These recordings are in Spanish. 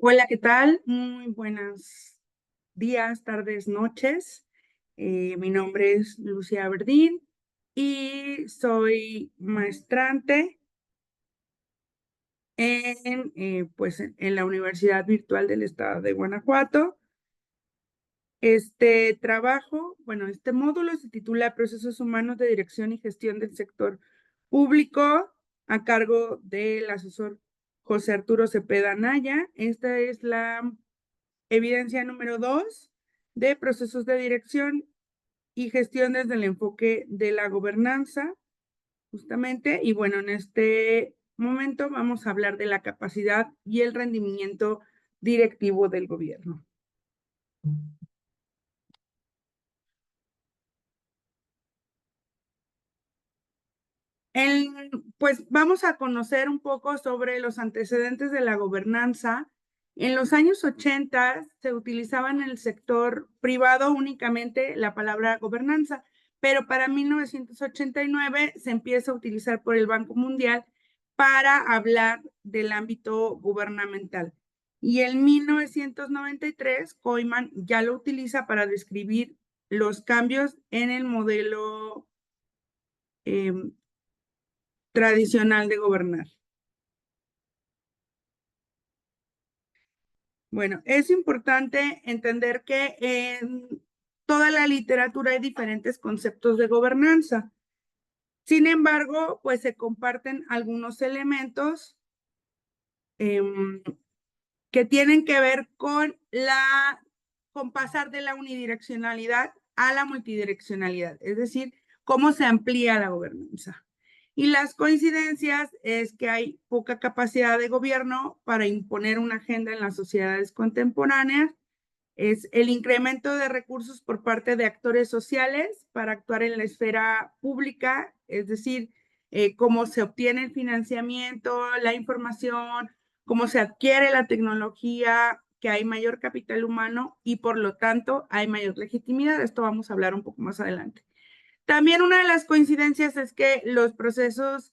Hola, ¿qué tal? Muy buenos días, tardes, noches. Mi nombre es Lucía Verdín y soy maestrante en la Universidad Virtual del Estado de Guanajuato. Este módulo se titula Procesos Humanos de Dirección y Gestión del Sector Público, a cargo del asesor José Arturo Cepeda Anaya. Esta es la evidencia número 2 de procesos de dirección y gestión desde el enfoque de la gobernanza, justamente. Y bueno, en este momento vamos a hablar de la capacidad y el rendimiento directivo del gobierno. Pues vamos a conocer un poco sobre los antecedentes de la gobernanza. En los años 80 se utilizaba en el sector privado únicamente la palabra gobernanza, pero para 1989 se empieza a utilizar por el Banco Mundial para hablar del ámbito gubernamental. Y en 1993, Koyman ya lo utiliza para describir los cambios en el modelo eh, tradicional de gobernar. Bueno, es importante entender que en toda la literatura hay diferentes conceptos de gobernanza. Sin embargo, pues se comparten algunos elementos em, que tienen que ver con pasar de la unidireccionalidad a la multidireccionalidad, es decir, cómo se amplía la gobernanza. Y las coincidencias es que hay poca capacidad de gobierno para imponer una agenda en las sociedades contemporáneas, es el incremento de recursos por parte de actores sociales para actuar en la esfera pública, es decir, cómo se obtiene el financiamiento, la información, cómo se adquiere la tecnología, que hay mayor capital humano y por lo tanto hay mayor legitimidad. Esto vamos a hablar un poco más adelante. También una de las coincidencias es que los procesos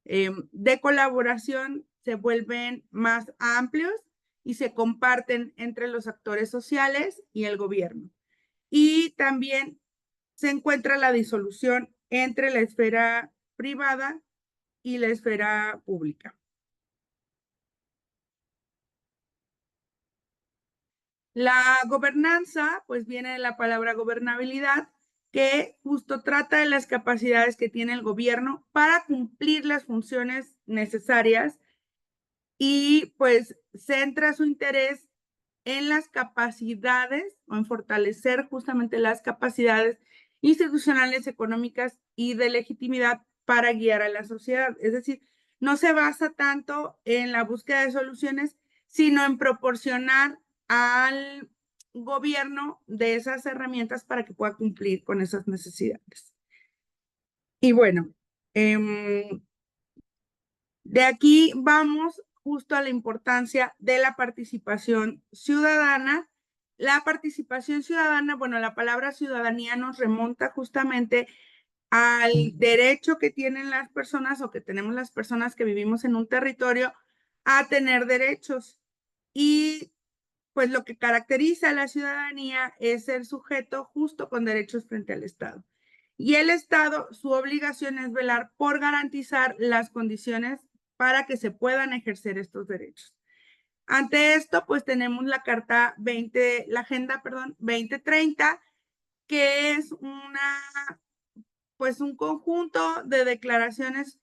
de colaboración se vuelven más amplios y se comparten entre los actores sociales y el gobierno. Y también se encuentra la disolución entre la esfera privada y la esfera pública. La gobernanza, pues viene de la palabra gobernabilidad, que justo trata de las capacidades que tiene el gobierno para cumplir las funciones necesarias y pues centra su interés en las capacidades o en fortalecer justamente las capacidades institucionales, económicas y de legitimidad para guiar a la sociedad. Es decir, no se basa tanto en la búsqueda de soluciones, sino en proporcionar al gobierno de esas herramientas para que pueda cumplir con esas necesidades. Y bueno, de aquí vamos justo a la importancia de la participación ciudadana. La participación ciudadana, bueno, la palabra ciudadanía nos remonta justamente al derecho que tienen las personas o que tenemos las personas que vivimos en un territorio a tener derechos. Y pues lo que caracteriza a la ciudadanía es el sujeto justo con derechos frente al Estado. Y el Estado, su obligación es velar por garantizar las condiciones para que se puedan ejercer estos derechos. Ante esto, pues tenemos la la Agenda 2030, que es pues un conjunto de declaraciones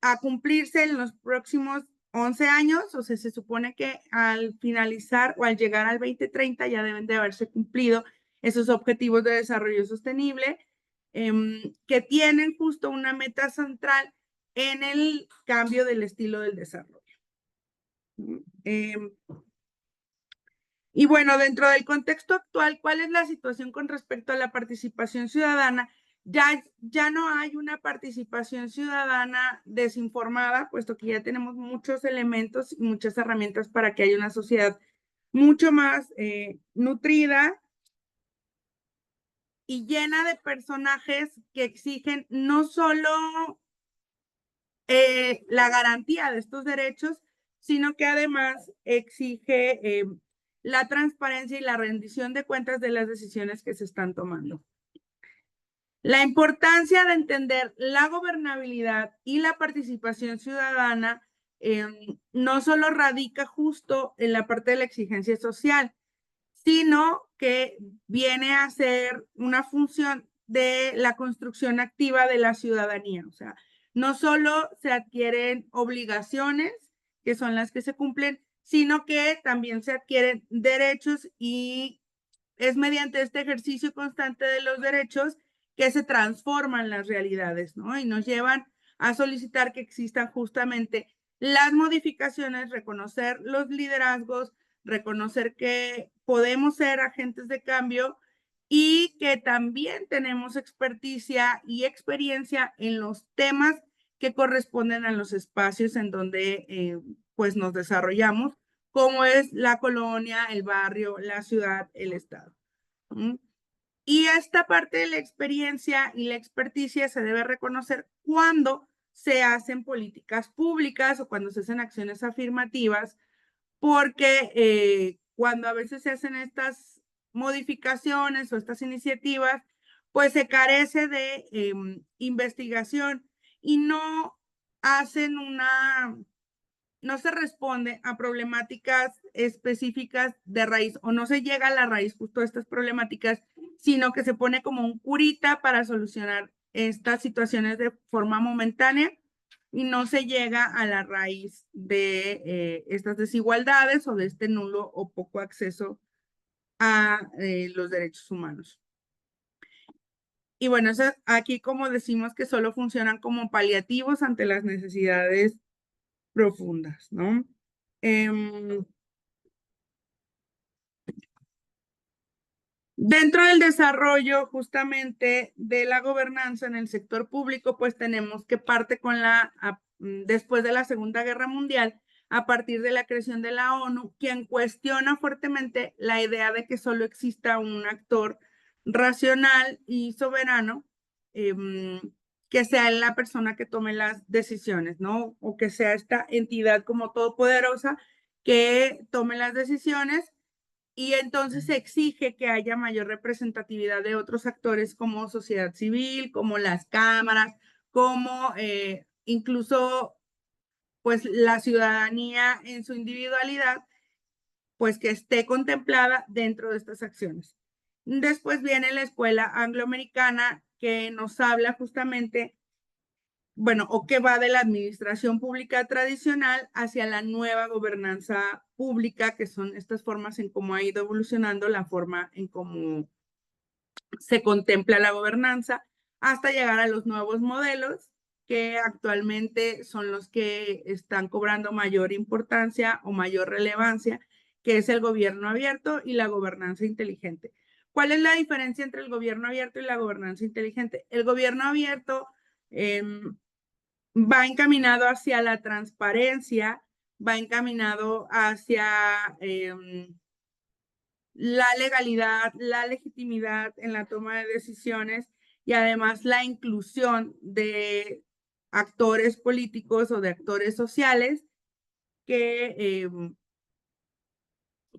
a cumplirse en los próximos 11 años, o sea, se supone que al finalizar o al llegar al 2030 ya deben de haberse cumplido esos objetivos de desarrollo sostenible, que tienen justo una meta central en el cambio del estilo del desarrollo. Eh, y bueno, dentro del contexto actual, ¿cuál es la situación con respecto a la participación ciudadana? Ya no hay una participación ciudadana desinformada, puesto que ya tenemos muchos elementos y muchas herramientas para que haya una sociedad mucho más nutrida y llena de personajes que exigen no solo la garantía de estos derechos, sino que además exige la transparencia y la rendición de cuentas de las decisiones que se están tomando. La importancia de entender la gobernabilidad y la participación ciudadana no solo radica justo en la parte de la exigencia social, sino que viene a ser una función de la construcción activa de la ciudadanía. O sea, no solo se adquieren obligaciones, que son las que se cumplen, sino que también se adquieren derechos y es mediante este ejercicio constante de los derechos que se transforman las realidades, ¿no? Y nos llevan a solicitar que existan justamente las modificaciones, reconocer los liderazgos, reconocer que podemos ser agentes de cambio y que también tenemos experticia y experiencia en los temas que corresponden a los espacios en donde pues nos desarrollamos, como es la colonia, el barrio, la ciudad, el estado. Y esta parte de la experiencia y la experticia se debe reconocer cuando se hacen políticas públicas o cuando se hacen acciones afirmativas, porque cuando a veces se hacen estas modificaciones o estas iniciativas, pues se carece de investigación y no hacen no se responde a problemáticas específicas de raíz o no se llega a la raíz justo de estas problemáticas, sino que se pone como un curita para solucionar estas situaciones de forma momentánea y no se llega a la raíz de estas desigualdades o de este nulo o poco acceso a los derechos humanos. Y bueno, aquí como decimos que solo funcionan como paliativos ante las necesidades profundas, ¿no? Dentro del desarrollo justamente de la gobernanza en el sector público, pues tenemos que parte con después de la Segunda Guerra Mundial, a partir de la creación de la ONU, quien cuestiona fuertemente la idea de que solo exista un actor racional y soberano, que sea la persona que tome las decisiones, ¿no? O que sea esta entidad como todopoderosa que tome las decisiones y entonces se exige que haya mayor representatividad de otros actores como sociedad civil, como las cámaras, como incluso pues la ciudadanía en su individualidad, pues que esté contemplada dentro de estas acciones. Después viene la escuela angloamericana que nos habla justamente bueno, o que va de la administración pública tradicional hacia la nueva gobernanza pública, que son estas formas en cómo ha ido evolucionando la forma en cómo se contempla la gobernanza, hasta llegar a los nuevos modelos que actualmente son los que están cobrando mayor importancia o mayor relevancia, que es el gobierno abierto y la gobernanza inteligente. ¿Cuál es la diferencia entre el gobierno abierto y la gobernanza inteligente? El gobierno abierto va encaminado hacia la transparencia, va encaminado hacia la legalidad, la legitimidad en la toma de decisiones y además la inclusión de actores políticos o de actores sociales que,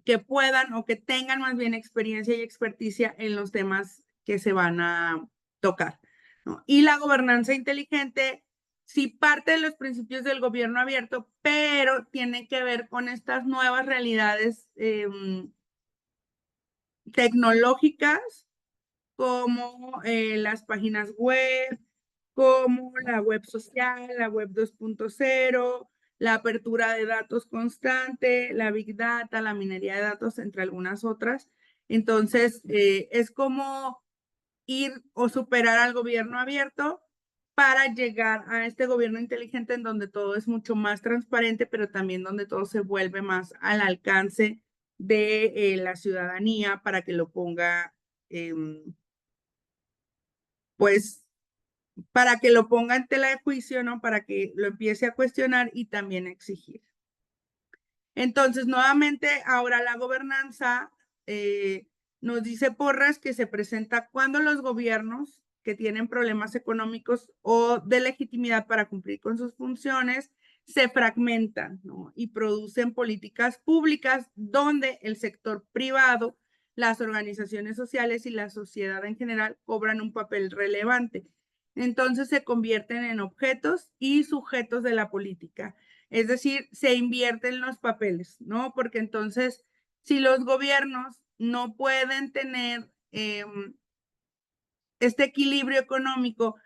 que puedan o que tengan más bien experiencia y experticia en los temas que se van a tocar, ¿no? Y la gobernanza inteligente sí parte de los principios del gobierno abierto, pero tiene que ver con estas nuevas realidades tecnológicas como las páginas web, como la web social, la web 2.0, la apertura de datos constante, la big data, la minería de datos, entre algunas otras. Entonces, es como ir o superar al gobierno abierto para llegar a este gobierno inteligente en donde todo es mucho más transparente, pero también donde todo se vuelve más al alcance de la ciudadanía para que lo ponga, pues, para que lo ponga en tela de juicio, ¿no? Para que lo empiece a cuestionar y también a exigir. Entonces, nuevamente, ahora la gobernanza nos dice Porras que se presenta cuando los gobiernos que tienen problemas económicos o de legitimidad para cumplir con sus funciones se fragmentan, ¿no? Y producen políticas públicas donde el sector privado, las organizaciones sociales y la sociedad en general cobran un papel relevante. Entonces se convierten en objetos y sujetos de la política. Es decir, se invierten los papeles, ¿no? Porque entonces, si los gobiernos no pueden tener este equilibrio económico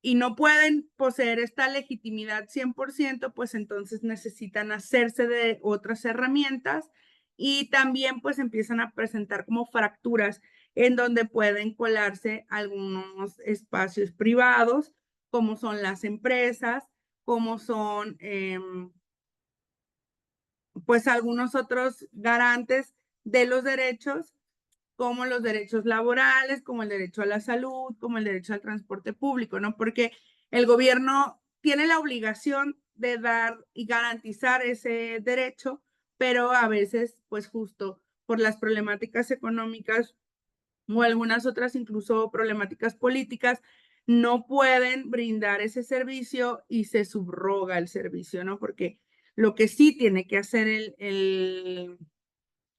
y no pueden poseer esta legitimidad 100%, pues entonces necesitan hacerse de otras herramientas y también pues empiezan a presentar como fracturas en donde pueden colarse algunos espacios privados, como son las empresas, como son pues algunos otros garantes de los derechos, como los derechos laborales, como el derecho a la salud, como el derecho al transporte público, ¿no? Porque el gobierno tiene la obligación de dar y garantizar ese derecho, pero a veces, pues justo por las problemáticas económicas o algunas otras incluso problemáticas políticas, no pueden brindar ese servicio y se subroga el servicio, ¿no? Porque lo que sí tiene que hacer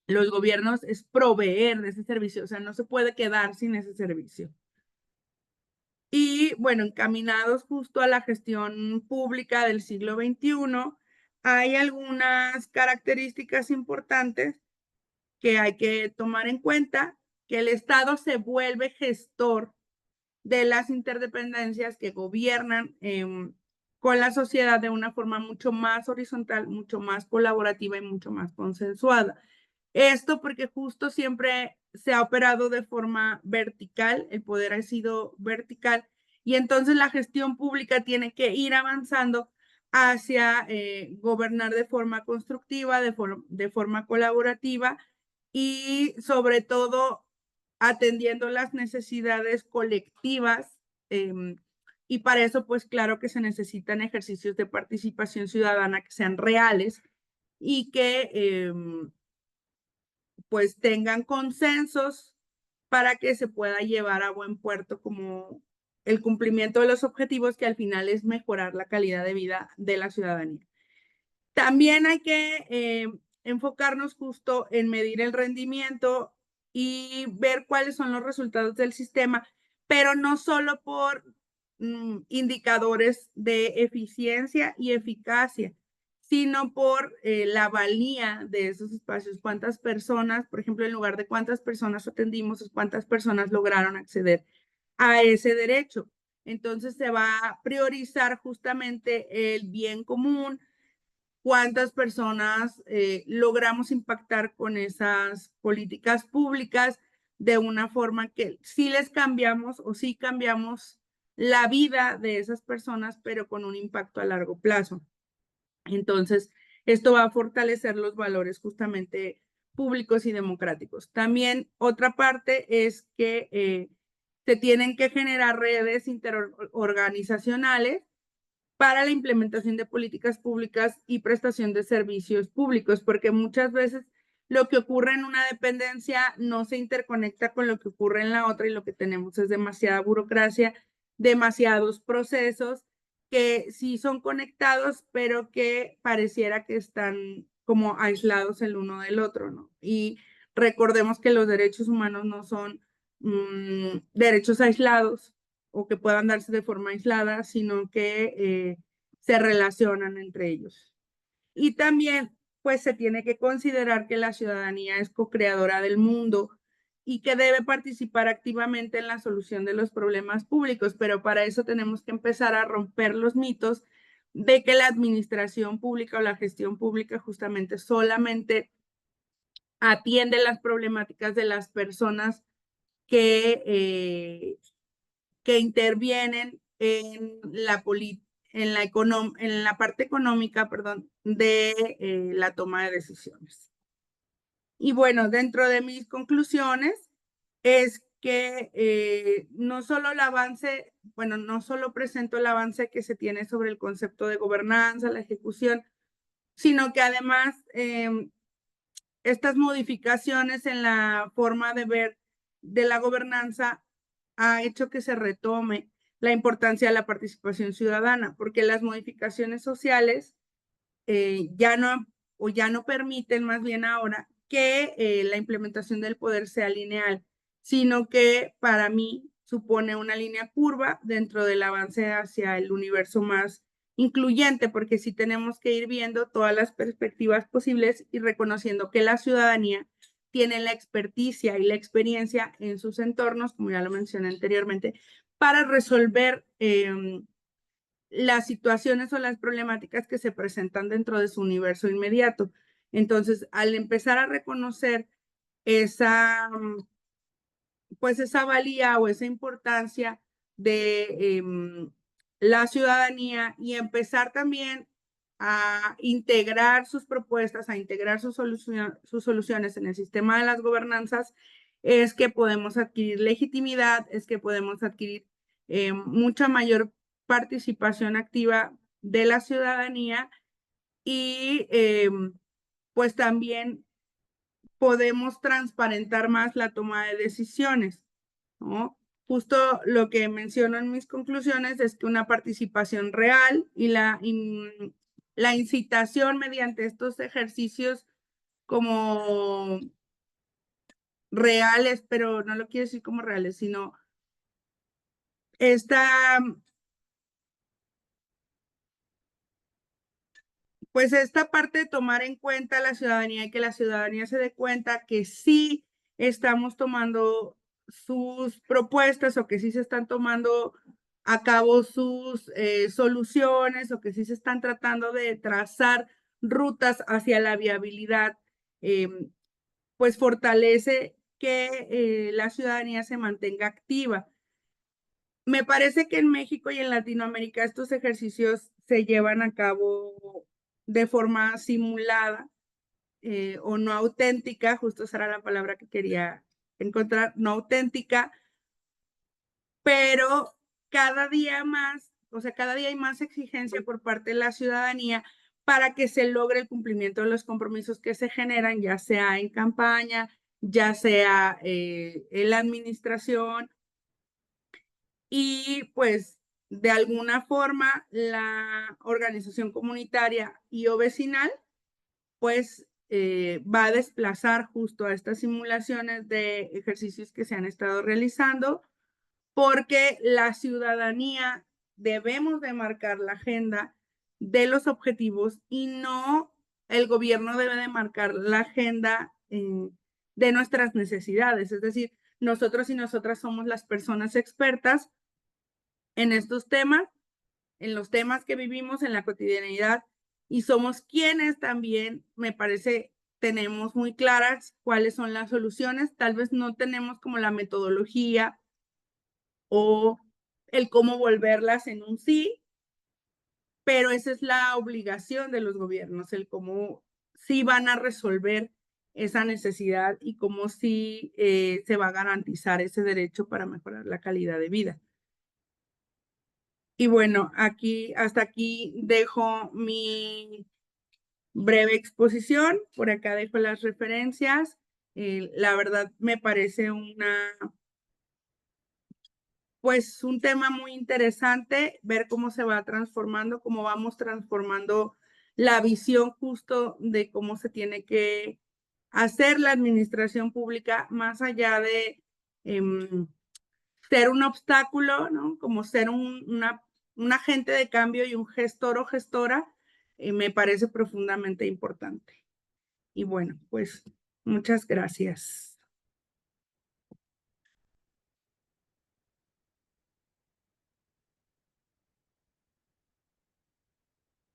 los gobiernos es proveer de ese servicio, o sea, no se puede quedar sin ese servicio. Y bueno, encaminados justo a la gestión pública del siglo XXI, hay algunas características importantes que hay que tomar en cuenta, que el Estado se vuelve gestor de las interdependencias que gobiernan con la sociedad de una forma mucho más horizontal, mucho más colaborativa y mucho más consensuada. Esto porque justo siempre se ha operado de forma vertical, el poder ha sido vertical y entonces la gestión pública tiene que ir avanzando hacia gobernar de forma constructiva, de forma colaborativa y sobre todo atendiendo las necesidades colectivas. Y para eso, pues claro que se necesitan ejercicios de participación ciudadana que sean reales y que pues tengan consensos para que se pueda llevar a buen puerto como el cumplimiento de los objetivos que al final es mejorar la calidad de vida de la ciudadanía. También hay que enfocarnos justo en medir el rendimiento y ver cuáles son los resultados del sistema, pero no solo por indicadores de eficiencia y eficacia, sino por la valía de esos espacios. Cuántas personas, por ejemplo, en lugar de cuántas personas atendimos, es cuántas personas lograron acceder a ese derecho. Entonces se va a priorizar justamente el bien común, cuántas personas logramos impactar con esas políticas públicas de una forma que sí les cambiamos o sí cambiamos la vida de esas personas, pero con un impacto a largo plazo. Entonces, esto va a fortalecer los valores justamente públicos y democráticos. También otra parte es que se tienen que generar redes interorganizacionales para la implementación de políticas públicas y prestación de servicios públicos, porque muchas veces lo que ocurre en una dependencia no se interconecta con lo que ocurre en la otra y lo que tenemos es demasiada burocracia, demasiados procesos que sí son conectados, pero que pareciera que están como aislados el uno del otro, ¿no? Y recordemos que los derechos humanos no son derechos aislados, o que puedan darse de forma aislada, sino que se relacionan entre ellos. Y también, pues se tiene que considerar que la ciudadanía es co-creadora del mundo y que debe participar activamente en la solución de los problemas públicos, pero para eso tenemos que empezar a romper los mitos de que la administración pública o la gestión pública justamente solamente atiende las problemáticas de las personas que intervienen en en la parte económica, perdón, de la toma de decisiones. Y bueno, dentro de mis conclusiones es que no solo el avance, bueno, no solo presento el avance que se tiene sobre el concepto de gobernanza, la ejecución, sino que además estas modificaciones en la forma de ver de la gobernanza ha hecho que se retome la importancia de la participación ciudadana, porque las modificaciones sociales ya no permiten más bien ahora que la implementación del poder sea lineal, sino que para mí supone una línea curva dentro del avance hacia el universo más incluyente, porque sí tenemos que ir viendo todas las perspectivas posibles y reconociendo que la ciudadanía tiene la experticia y la experiencia en sus entornos, como ya lo mencioné anteriormente, para resolver las situaciones o las problemáticas que se presentan dentro de su universo inmediato. Entonces, al empezar a reconocer esa, pues esa valía o esa importancia de la ciudadanía y empezar también a integrar sus propuestas, a integrar sus soluciones en el sistema de las gobernanzas, es que podemos adquirir legitimidad, es que podemos adquirir mucha mayor participación activa de la ciudadanía y pues también podemos transparentar más la toma de decisiones, ¿no? Justo lo que menciono en mis conclusiones es que una participación real y la incitación mediante estos ejercicios como reales, pero no lo quiero decir como reales, sino esta pues esta parte de tomar en cuenta a la ciudadanía y que la ciudadanía se dé cuenta que sí estamos tomando sus propuestas o que sí se están tomando a cabo sus soluciones o que sí se están tratando de trazar rutas hacia la viabilidad, pues fortalece que la ciudadanía se mantenga activa. Me parece que en México y en Latinoamérica estos ejercicios se llevan a cabo de forma simulada o no auténtica, justo esa era la palabra que quería encontrar, no auténtica, pero cada día más, o sea, cada día hay más exigencia por parte de la ciudadanía para que se logre el cumplimiento de los compromisos que se generan, ya sea en campaña, ya sea en la administración y pues de alguna forma la organización comunitaria y o vecinal pues va a desplazar justo a estas simulaciones de ejercicios que se han estado realizando porque la ciudadanía debemos de marcar la agenda de los objetivos y no el gobierno debe de marcar la agenda de nuestras necesidades. Es decir, nosotros y nosotras somos las personas expertas en estos temas, en los temas que vivimos en la cotidianidad y somos quienes también, me parece, tenemos muy claras cuáles son las soluciones. Tal vez no tenemos como la metodología o el cómo volverlas en un sí, pero esa es la obligación de los gobiernos, el cómo sí van a resolver esa necesidad y cómo sí se va a garantizar ese derecho para mejorar la calidad de vida. Y bueno, hasta aquí dejo mi breve exposición. Por acá dejo las referencias. La verdad me parece pues un tema muy interesante, ver cómo se va transformando, cómo vamos transformando la visión justo de cómo se tiene que hacer la administración pública más allá de ser un obstáculo, ¿no? Como ser un agente de cambio y un gestor o gestora, me parece profundamente importante. Y bueno, pues muchas gracias.